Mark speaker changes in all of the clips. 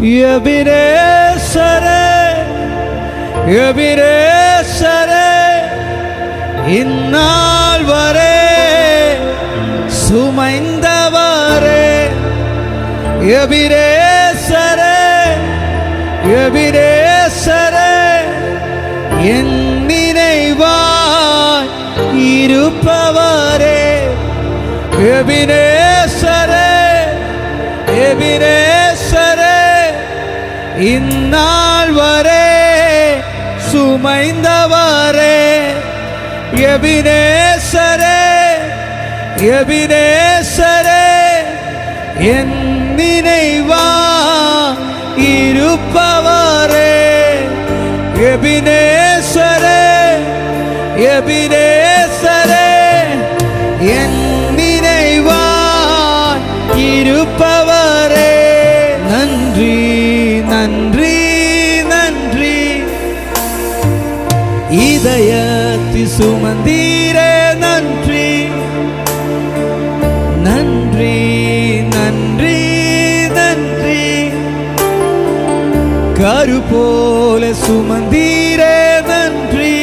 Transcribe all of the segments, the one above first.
Speaker 1: எபிரேசரே எபிரேசரே இந்நாள் வரை சுமைந்தவரே எபிரேசரே எபிரேசரே என் நினைவாய் இருப்பவரே எபிரேசரே எபிரேசரே இந்நாள் வரை சுமைந்தவரே எபிரேசரே எபிரேசரே என் நினைவாய் இருப்பவரே எபிரேசரே எபிரேசரே என் நினைவாய் இருப்பவரே நன்றி நன்றி நன்றி இதயத்தை சுமந்தீரே நன்றி நன்றி நன்றி நன்றி கரு போல சுமந்தீரே நன்றி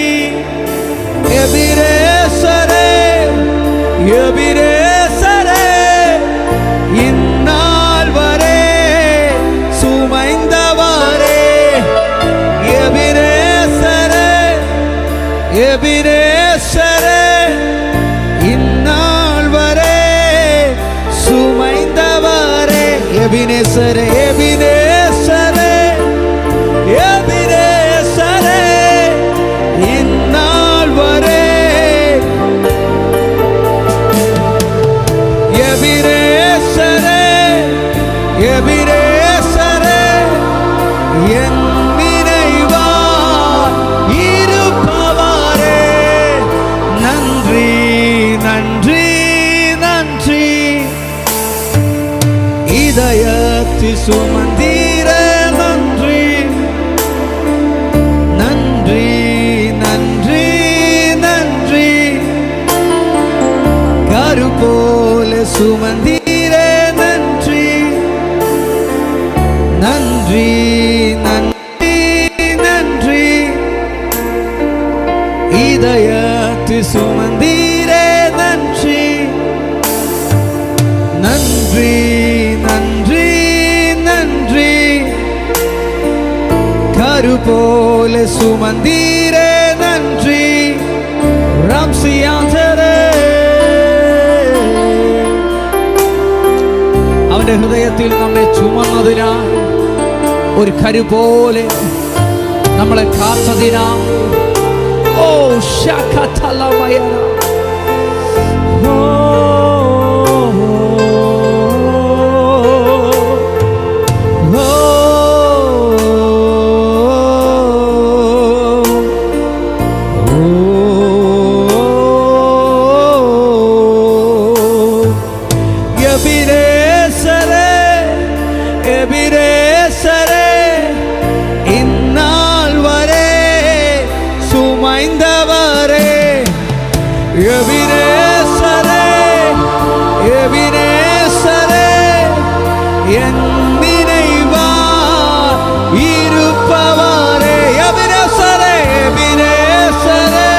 Speaker 1: எபிரேசரே எபிரேசரே இந்நாள் வரை சுமைந்தவரே எபிரேசரே எபிரேசரே இந்நாள் வரை சுமைந்தவரே எபிரேசரே எபிரேசரே எபிரேசரே இந்நாள் வரை எபிரேசரே எபிரேசரே என் நினைவாய் இருப்பவரே நன்றி நன்றி நன்றி இதயத்தை சுமந்தீரே நன்றி நன்றி நன்றி நன்றி கரு போல சுமந்தீரே நன்றி நன்றி நன்றி நன்றி இதயத்தை சுமந்தீரே நன்றி நன்றி நன்றி நன்றி கரு போல சுமந்தீரே நன்றி ராம்சியாந்தரே അവന്റെ ഹൃദയത്തിൽ നമ്മെ ചുമന്നതിനാൽ ഒരു കരു പോലെ നമ്മളെ കാത്തതിനാൽ ഓ ശഖതലമയ எபிரேசரே இந்நாள் வரை சுமைந்தவரே எபிரேசரே எபிரேசரே என் நினைவாய் இருப்பவரே எபிரேசரே எபிரேசரே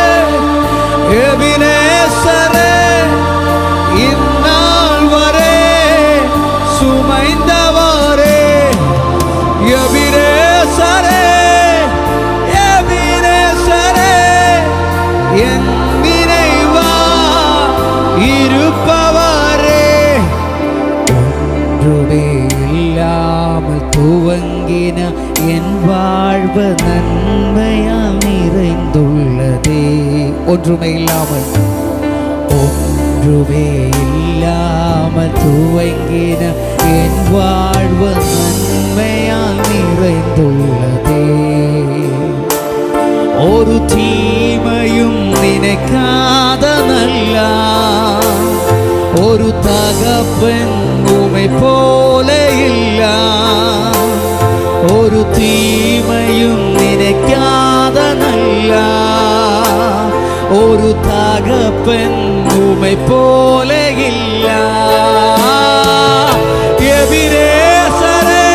Speaker 1: எபிரேசரே இந்நாள் வரை சுமைந்தவரே எபிரேசரே எபிரேசரே என் நினைவாய் இருப்பவரே ஒன்றுமே இல்லாமல் துவங்கின என் வாழ்வு நன்மையால் நிறைந்துள்ளதே ஒன்றுமே இல்லாமல் ஒன்றுமே இல்லாமல் துவங்கின என் வாழ்வு நன்மையால் நிறைந்துள்ளதே ஒரு தீமையும் நினைக்காத நல்ல ஒரு தகப்பன் உமை போல இல்ல ஒரு தீமையும் நினைக்காத நல்ல ஒரு தகப்பன் உமை போல இல்ல எபிரேசரே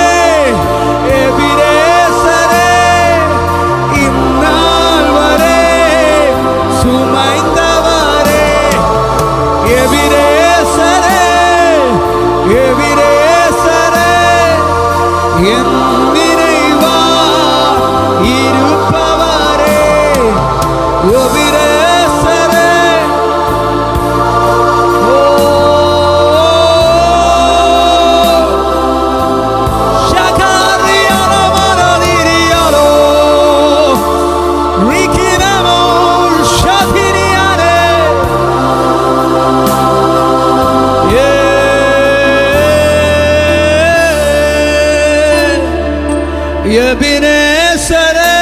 Speaker 1: என் நினைவா இருப்பவரே எபிரேசரே. எபினேசரே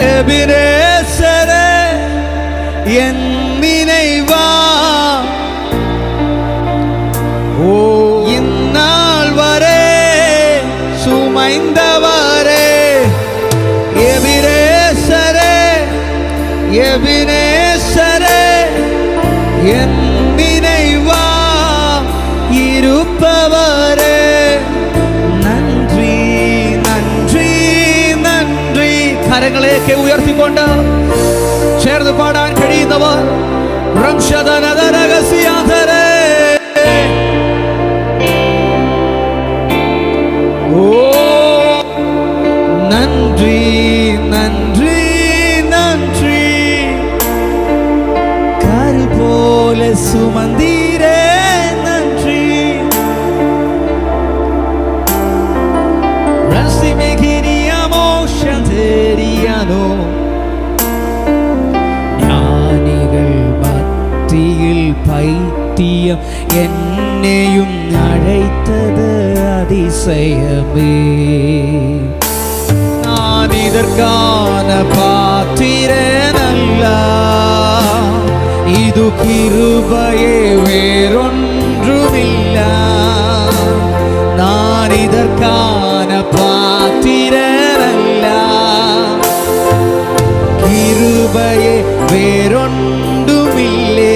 Speaker 1: எபினேசரே என் நினைவா. ஓ இந்நாள் வரை சுமைந்தவரே எபினேசரே எபினேசரே என் நினைவா இருப்பவரே. കരങ്ങളെയൊക്കെ ഉയർത്തിക്കൊണ്ട് ചേർന്ന് പാടാൻ കഴിയുന്നവർ ഓ നന്ദി നന്ദി നന്ദി കൽ പോലെ സുമന്ദിരേ നന്ദി ஞானிകൾ மத்தியில் பைத்தியம் என்னையும் அழைத்தது அதிசயமே. நான் இதற்கான பாத்திரனல்ல, இது கிருபையே வேறொன்றுமில்ல. நான் இதற்கான பாத்திரனல்ல, கிருபையே வேறொன்றுமில்லே.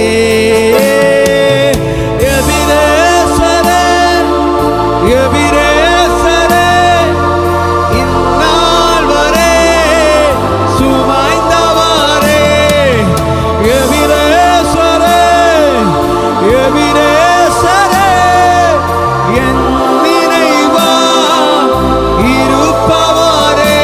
Speaker 1: எபினேசரே எபினேசரே இந்நாள் வரை சுமைந்தவரே எபினேசரே எபினேசரே என் நினைவா இருப்பவரே.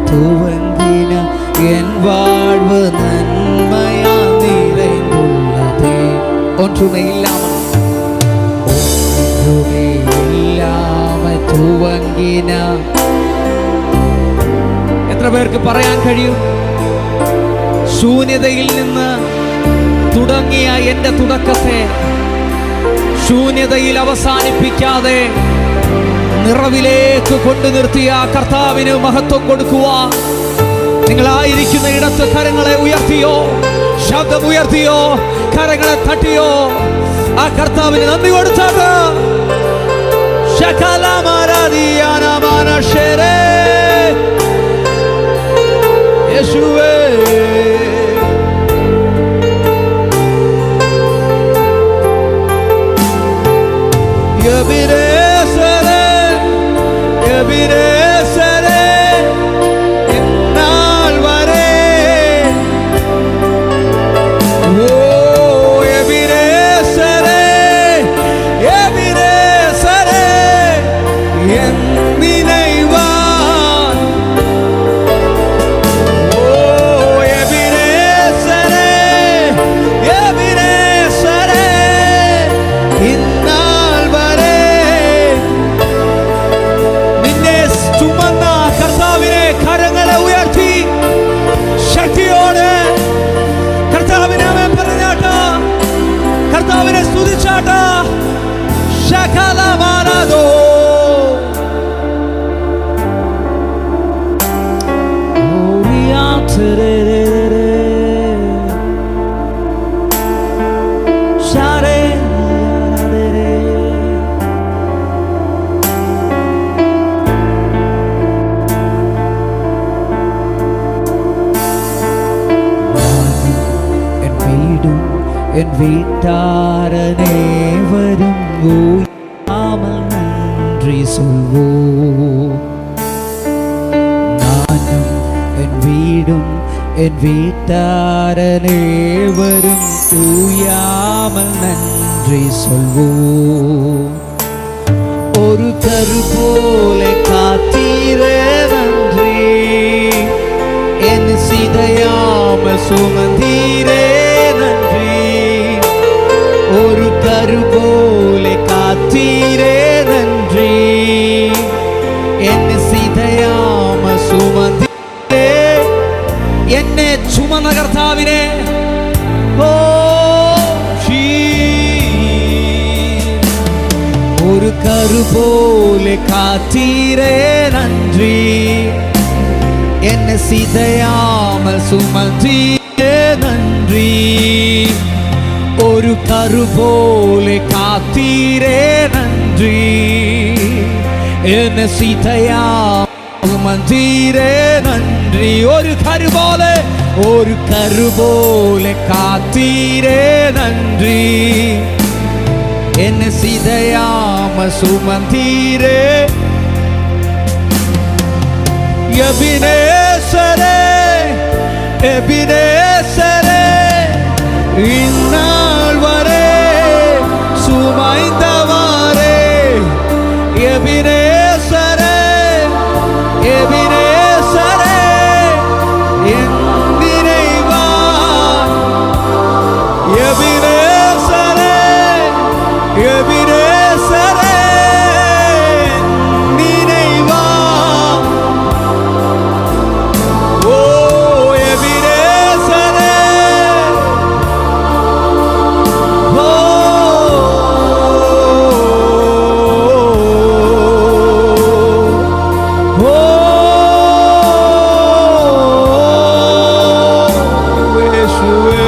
Speaker 1: துவங்கின என் வாழ்வு நன்மையால் நிறைந்துள்ளதே. ஒன்றுமே இல்லாமல் துவங்கின. എത്ര പേർക്ക് പറയാൻ കഴിയും, ശൂന്യതയിൽ നിന്ന് തുടങ്ങിയ എന്റെ തുടക്കത്തെ ശൂന്യതയിൽ അവസാനിപ്പിക്കാതെ നിറവിലേക്ക് കൊണ്ടു നിർത്തിയ കർത്താവിന് മഹത്വം കൊടുക്കുവാൻ നിങ്ങളായിരിക്കുന്ന ഇടത്ത് കരങ്ങളെ ഉയർത്തിയോ, ശബ്ദം ഉയർത്തിയോ, കരങ്ങളെ തട്ടിയോ ആ കർത്താവിന് നന്ദി കൊടുത്തത്. യേശുവേ എബിനേസരേ എബിനേസരേ ഇന്നാൾ വരെ. ഓ എബിനേസരേ എബിനേസരേ എൻ നിனைவா. ഓ എബിനേസരേ എബിനേസരേ ഇന്നാൾ വരെ നിന്നെ ചുമന്ന കർത്താവിനെ കരങ്ങളെ ഉയർത്തി ശക്തിയോടെ കർത്താവിനെ പറഞ്ഞാട്ടാ, കർത്താവിനെ സ്തുതിച്ചാട്ടാ. ശകലമാനദോ என் வீட்டாரனேவரும் ஓயாமல் நன்றி சொல்வோம். நானும் என் வீடும் என் வீட்டாரனேவரும் ஓயாமல் நன்றி சொல்வோம். ஒரு கரு போல காத்தீரே நன்றி, என் சிதையாம சுமந்தீரே நன்றி. ஒரு கரு போல காத்தீரே நன்றி, என் சிதையாம சுமந்தீரே. എന്നെ ചുമന്ന കർത്താവിനെ ഒരു കരുപോലെ കാത്തീരേ നன்றി, എന്നെ സിതയാമൽ സുമന്തീരേ നன்றി. ഒരു കരുപോലെ കാത്തീരേ നன்றി, എന്നെ സിതയാമൽ സുമന്തീരേ നன்றി. ഒരു കരുപോലെ കാത്തീരേ നன்றി, എന്നെ സിതയാമ സുമന്തീരേ. എബിനേസരേ എബിനേസരേ ഇന്നാൾ വരെ സുമൈந்தவரே. എബിനേസരേ എബിനേസരേ എൻ നിனைவா. എബിനേസരേ എബിനേസരേ നിனைவா. ഓ എബിനേസരേ, ഓ ഓ യേശുവേ.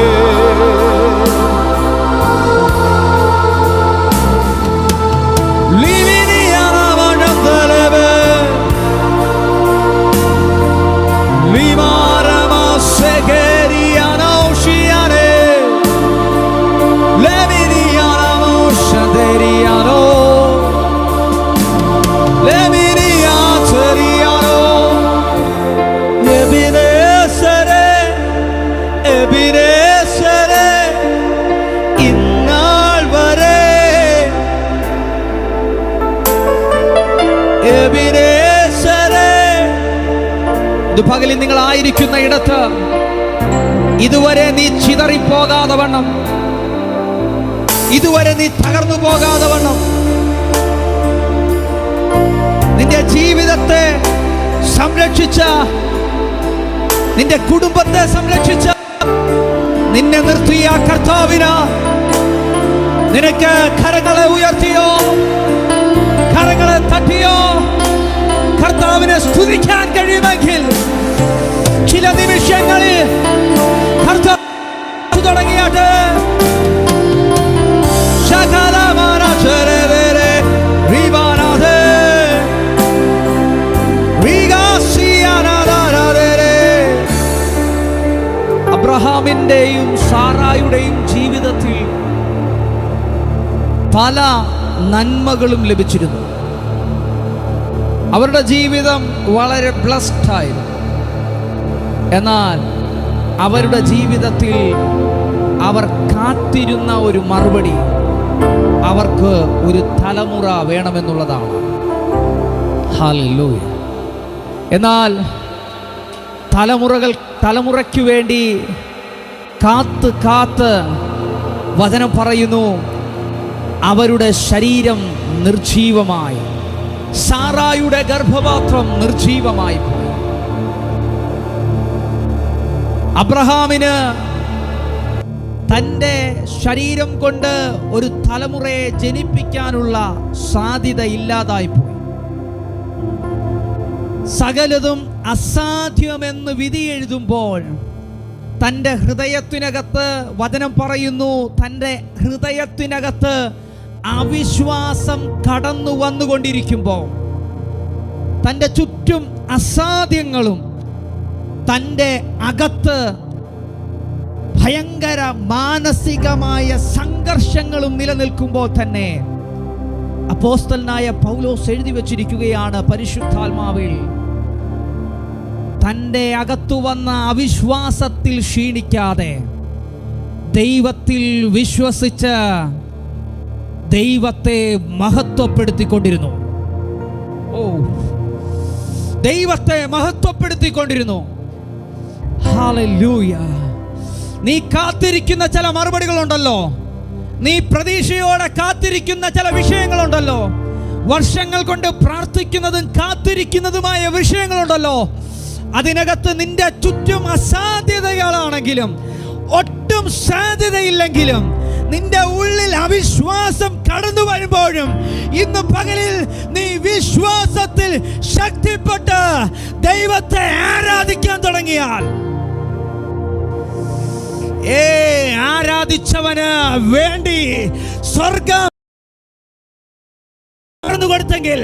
Speaker 1: ഇത് പകലിൽ നിങ്ങൾ ആയിരിക്കുന്ന ഇടത്ത് ഇതുവരെ നീ ചിതറിപ്പോകാതെ വണ്ണം, ഇതുവരെ നീ തകർന്നു പോകാതെ വണ്ണം, നിന്റെ ജീവിതത്തെ സംരക്ഷിച്ച, നിന്റെ കുടുംബത്തെ സംരക്ഷിച്ച, നിന്നെ നിർത്തിയ കർത്താവിന് നിനക്ക് കരങ്ങളെ ഉയർത്തിയോ, കരങ്ങളെ തട്ടിയോ കർത്താവിനെ സ്തുതിക്കാൻ കഴിയുമെങ്കിൽ ചില നിമിഷങ്ങളിൽ കർത്താവ് തുടങ്ങിയാട്ട്. അബ്രഹാമിന്റെയും സാറായുടെയും ജീവിതത്തിൽ പല നന്മകളും ലഭിച്ചിരുന്നു. അവരുടെ ജീവിതം വളരെ ബ്ലസ്ഡ് ആയിരുന്നു. എന്നാൽ അവരുടെ ജീവിതത്തിൽ അവർ കാത്തിരുന്ന ഒരു മറുപടി അവർക്ക് ഒരു തലമുറ വേണമെന്നുള്ളതാണ്. ഹല്ലേലൂയ. എന്നാൽ തലമുറയ്ക്ക് വേണ്ടി കാത്ത് വചനം പറയുന്നു, അവരുടെ ശരീരം നിർജീവമായി, സാറായുടെ ഗർഭപാത്രം നിർജീവമായി പോയി. അബ്രഹാമിന് തൻ്റെ ശരീരം കൊണ്ട് ഒരു തലമുറയെ ജനിപ്പിക്കാനുള്ള സാധ്യത ഇല്ലാതായി പോയി. സകലതും അസാധ്യമെന്ന് വിധി എഴുതുമ്പോൾ തൻ്റെ ഹൃദയത്തിനകത്ത് വചനം പറയുന്നു, തൻ്റെ ഹൃദയത്തിനകത്ത് അവിശ്വാസം കടന്നു വന്നുകൊണ്ടിരിക്കുമ്പോൾ, തൻ്റെ ചുറ്റും അസാധ്യങ്ങളും തൻ്റെ അകത്ത് ഭയങ്കര മാനസികമായ സംഘർഷങ്ങളും നിലനിൽക്കുമ്പോൾ തന്നെ അപ്പോസ്തലനായ പൗലോസ് എഴുതി വച്ചിരിക്കുകയാണ് പരിശുദ്ധാത്മാവിൽ തൻ്റെ അകത്തു വന്ന അവിശ്വാസത്തിൽ ക്ഷീണിക്കാതെ ദൈവത്തിൽ വിശ്വസിച്ച് ദൈവത്തെ മഹത്വപ്പെടുത്തിക്കൊണ്ടിരുന്നു. ദൈവത്തെ മഹത്വപ്പെടുത്തിക്കൊണ്ടിരുന്നു. ഹല്ലേലൂയ. നീ കാത്തിരിക്കുന്ന ചില മറുപടികളുണ്ടല്ലോ, നീ പ്രതീക്ഷയോടെ കാത്തിരിക്കുന്ന ചില വിഷയങ്ങളുണ്ടല്ലോ, വർഷങ്ങൾ കൊണ്ട് പ്രാർത്ഥിക്കുന്നതും കാത്തിരിക്കുന്നതുമായ വിഷയങ്ങളുണ്ടല്ലോ, അതിനകത്ത് നിന്റെ ചുറ്റും അസാധ്യതകളാണെങ്കിലും ഒട്ടും സാധ്യതയില്ലെങ്കിലും നിന്റെ ഉള്ളിൽ അവിശ്വാസം കടന്നു വരുമ്പോഴും ഇന്ന് പകലിൽ നീ വിശ്വാസത്തിൽ ശക്തിപ്പെട്ട് ദൈവത്തെ ആരാധിക്കാൻ തുടങ്ങിയാൽ, ആരാധിച്ചവന് വേണ്ടി സ്വർഗം കൊടുത്തെങ്കിൽ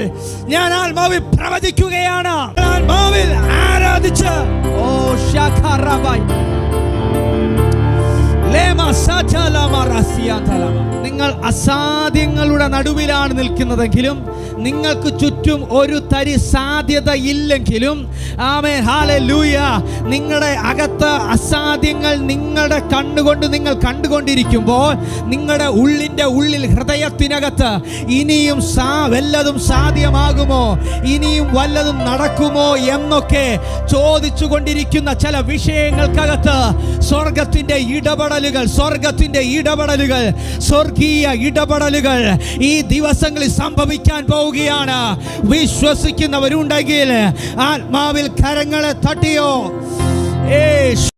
Speaker 1: ഞാൻ ആത്മാവിൽ പ്രവചിക്കുകയാണ്, ആത്മാവിൽ ആരാധിച്ച് നിങ്ങൾ അസാധ്യങ്ങളുടെ നടുവിലാണ് നിൽക്കുന്നതെങ്കിലും, നിങ്ങൾക്ക് ചുറ്റും ഒരു തരി സാധ്യത ഇല്ലെങ്കിലും, ആമേൻ ഹല്ലേലൂയ, നിങ്ങളുടെ അകത്ത് അസാധ്യങ്ങൾ നിങ്ങളുടെ കണ്ണുകൊണ്ട് നിങ്ങൾ കണ്ടുകൊണ്ടിരിക്കുമ്പോൾ നിങ്ങളുടെ ഉള്ളിൽ ഹൃദയത്തിനകത്ത് ഇനിയും വല്ലതും സാധ്യമാകുമോ, ഇനിയും വല്ലതും നടക്കുമോ എന്നൊക്കെ ചോദിച്ചു കൊണ്ടിരിക്കുന്ന ചില വിഷയങ്ങൾക്കകത്ത് സ്വർഗത്തിന്റെ ഇടപെടലുകൾ, സ്വർഗീയ ഇടപെടലുകൾ ഈ ദിവസങ്ങളിൽ സംഭവിക്കാൻ പോവുകയാണ്. വിശ്വസിക്കുന്നവരുണ്ടെങ്കിൽ ആത്മാവിൽ കരങ്ങളെ തട്ടിയോ